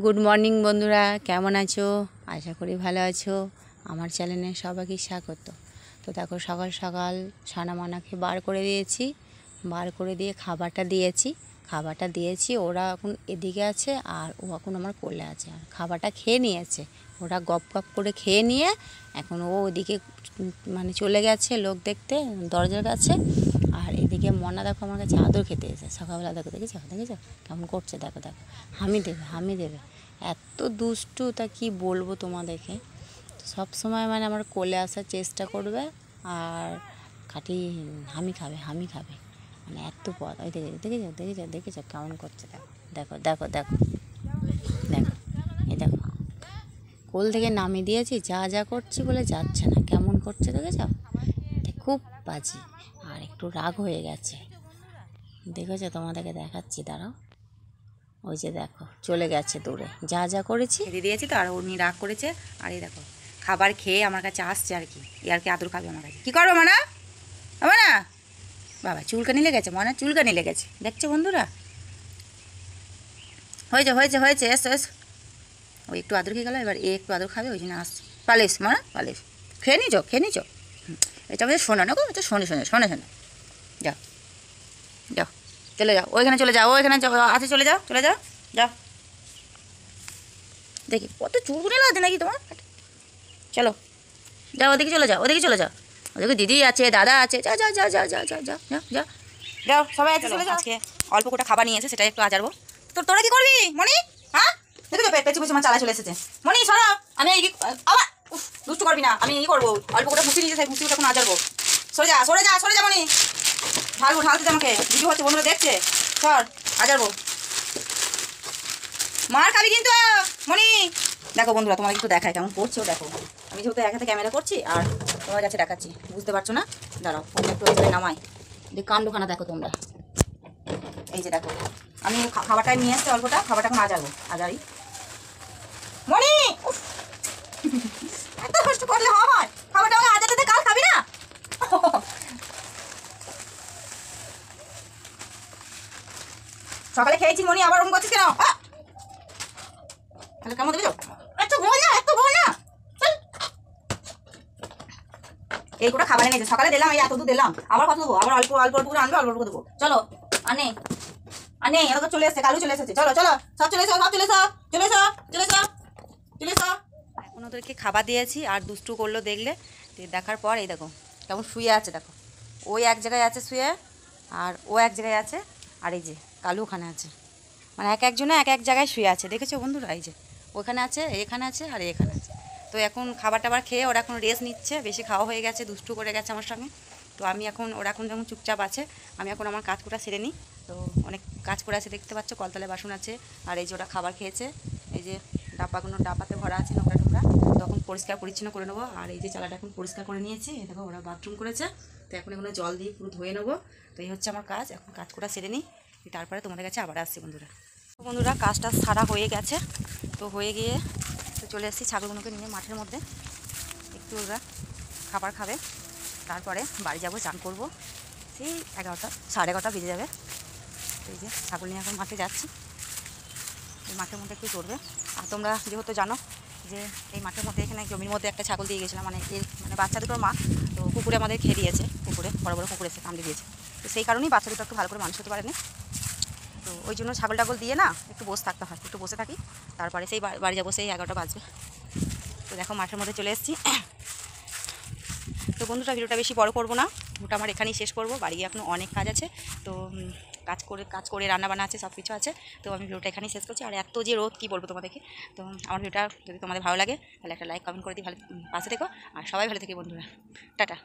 Good morning বন্ধুরা, কেমন আছো? আশা করি ভালো আছো। আমার চ্যানেলে সবাইকে স্বাগত। তো দেখো, সকাল সকাল সানামানাকে বার করে দিয়েছি, বার করে দিয়ে খাবারটা দিয়েছি। ওরা এখন এদিকে আছে আর ও এখন আমার কোলে আছে, আর খাবারটা খেয়ে নিয়েছে। ওরা গপ গপ করে খেয়ে নিয়ে এখন ও ওদিকে মানে চলে গেছে লোক দেখতে দরজার কাছে। আর এদিকে মনা দেখো আমার কাছে আদর খেতে এসে সকালবেলা, দেখেছো কেমন করছে, দেখো হামি দেবে এত দুষ্টু, তা কি বলবো তোমাদেরকে। সব সময় মানে আমার কোলে আসার চেষ্টা করবে আর খাটি হামি খাবে মানে এত পথ। ওই দেখেছো কেমন করছে, দেখো দেখো দেখো দেখো এই দেখো, কোল থেকে নামিয়ে দিয়েছি, যা করছি বলে যাচ্ছে না, কেমন করছে দেখেছো, খুব বাজে আর একটু রাগ হয়ে গেছে। দেখেছো, তোমাদেরকে দেখাচ্ছি, দাঁড়াও। ওই যে দেখো চলে গেছে দূরে, যা করেছি দিয়ে দিয়েছি তো, আর উনি রাগ করেছে। আর এই দেখো খাবার খেয়ে আমার কাছে আসছে আর কি আদর খাবে আমার কাছে। কী করবো মানা বাবা, চুলকানি লেগেছে চুলকানি লেগেছে, দেখছো বন্ধুরা। হয়েছে এসো ওই একটু আদর খেয়ে গেলো, এবার একটু আদর খাবে, ওই জন্য আসছে। পালিশ খেয়ে নিচো এটা আমাদের শোনো না গো, এটা শোনে যাও চলে যাও, ওইখানে চলে যাও, ওইখানে আছে, চলে যাও দেখি কত চুলকুনি লাগছে নাকি তোমার। চলো যাও, ওদিকে চলে যাও ওদিকে দিদি আছে, দাদা আছে, যাও সবাই আছে, চলে যাও। আজকে অল্প কোটা খাবার নিয়ে এসে সেটাই একটু আজারবো। তোরা কি করবি মনি? হ্যাঁ দেখো পেছু আমার চালা চলে এসেছে। মনি সরো, আমি আবার দুষ্টু করবি না, আমি করবো, অল্প কোটা ভুসি নিয়েছে, সেই ভুসিটা এখন আজারবো। সরে যা মনি, ঢালতে আমাকে, ভিডিও হচ্ছে, বন্ধুরা দেখছে, সর আজারবো, মার খাবি কিন্তু মনি। দেখো বন্ধুরা, তোমার একটু দেখায় কেমন করছো, দেখো আমি যেহেতু এক হাতে ক্যামেরা করছি আর তোমার কাছে দেখাচ্ছি, বুঝতে পারছো না, দাঁড়াও একটু ওই নামাই কাণ্ডখানা দেখো তোমরা। এই যে দেখো, আমি খাবারটা নিয়ে এসছি, অল্পটা খাবারটা এখন আজারি মনি, এত কষ্ট করলে হয়? খাবারটা আমাকে আজারতে, কাল খাবি না? সকালে খেয়েছি মনি, আবার ওরকম করছিস কেন? তাহলে কেমন দেবে, এত বল না এই কোটা খাবার এনেছে, সকালে দিলাম, এই এত দূর দিলাম, আবার কত দেবো, আবার অল্প করে আনবে, অল্প দেবো, চলো আনে এরকম চলে এসছে, কালু চলে এসেছে, চলো সব চলে এসো। এখন ওদেরকে খাবার দিয়েছি আর দুষ্টু করলো দেখলে, দেখার পর এই দেখো কেমন শুয়ে আছে, দেখো ওই এক জায়গায় আছে শুয়ে, আর ও এক জায়গায় আছে, আর এই যে কালু ওখানে আছে, মানে একজনে এক জায়গায় শুয়ে আছে, দেখেছো বন্ধুরা। এই যে ওখানে আছে, এখানে আছে, আর এখানে আছে। তো এখন খাবার টাবার খেয়ে ওরা এখন রেস্ট নিচ্ছে, বেশি খাওয়া হয়ে গেছে, দুষ্টু করে গেছে আমার সঙ্গে। তো ওরা এখন যখন চুপচাপ আছে, আমি এখন আমার কাজটা সেরে নিই। তো অনেক কাজ করে আছে, দেখতে পাচ্ছ, কলতলে বাসন আছে, আর এই যে ওরা খাবার খেয়েছে, এই যে ডাব্বাতে ভরা আছে নোংরা তখন পরিষ্কার পরিচ্ছন্ন করে নেবো। আর এই যে চালাটা এখন পরিষ্কার করে নিয়েছি, এই দেখো ওরা বাথরুম করেছে, তো এখন এগুলো জল দিয়ে পুরো ধুয়ে নেবো। তো এই হচ্ছে আমার কাজ, এখন কাজটা সেরে নিই, তারপরে তোমাদের কাছে আবার আসছি বন্ধুরা। কাজটা সারা হয়ে গেছে, তো হয়ে গিয়ে তো চলে এসেছি ছাগলগুলোকে নিয়ে মাঠের মধ্যে, একটু ওরা খাবার খাবে, তারপরে বাড়ি যাবো, চান করবো, সেই 11টা 11:30 বেজে যাবে। এই যে ছাগল নিয়ে এখন মাঠে যাচ্ছি, এই মাঠের মধ্যে একটু চড়বে। আর তোমরা যেহেতু জানো যে এই মাঠের মধ্যে এখানে জমির মধ্যে একটা ছাগল দিয়ে গেছিলাম, মানে বাচ্চা দুটোর মা, তো কুকুরে আমাদের খেয়ে দিয়েছে, বড় কুকুর এসে কামড়ে দিয়েছে, তো সেই কারণেই বাচ্চা দুটো একটু ভালো করে মানুষ হতে পারেনি। তো ওই জন্য ছাগল দিয়ে না একটু বসে থাকতে হয়, একটু বসে থাকি, তারপরে সেই বাড়ি যাবো, সেই 11টা বাজবে। তো দেখো মাঠের মধ্যে চলে এসেছি। তো বন্ধুরা, ভিডিওটা বেশি বড় করবো না, ওটা আমার এখানেই শেষ করবো, বাড়ি গিয়ে এখনও অনেক কাজ আছে। তো কাজ করে রান্নাবান্না আছে, সব কিছু আছে। তো আমি ভিডিওটা এখানেই শেষ করছি। আর এত যে রোদ, কী বলবো তোমাদেরকে। তো আমার ভিডিওটা যদি তোমাদের ভালো লাগে তাহলে একটা লাইক কমেন্ট করে দিই, ভালো পাশে থেকো, আর সবাই ভালো থেকে বন্ধুরা, টাটা।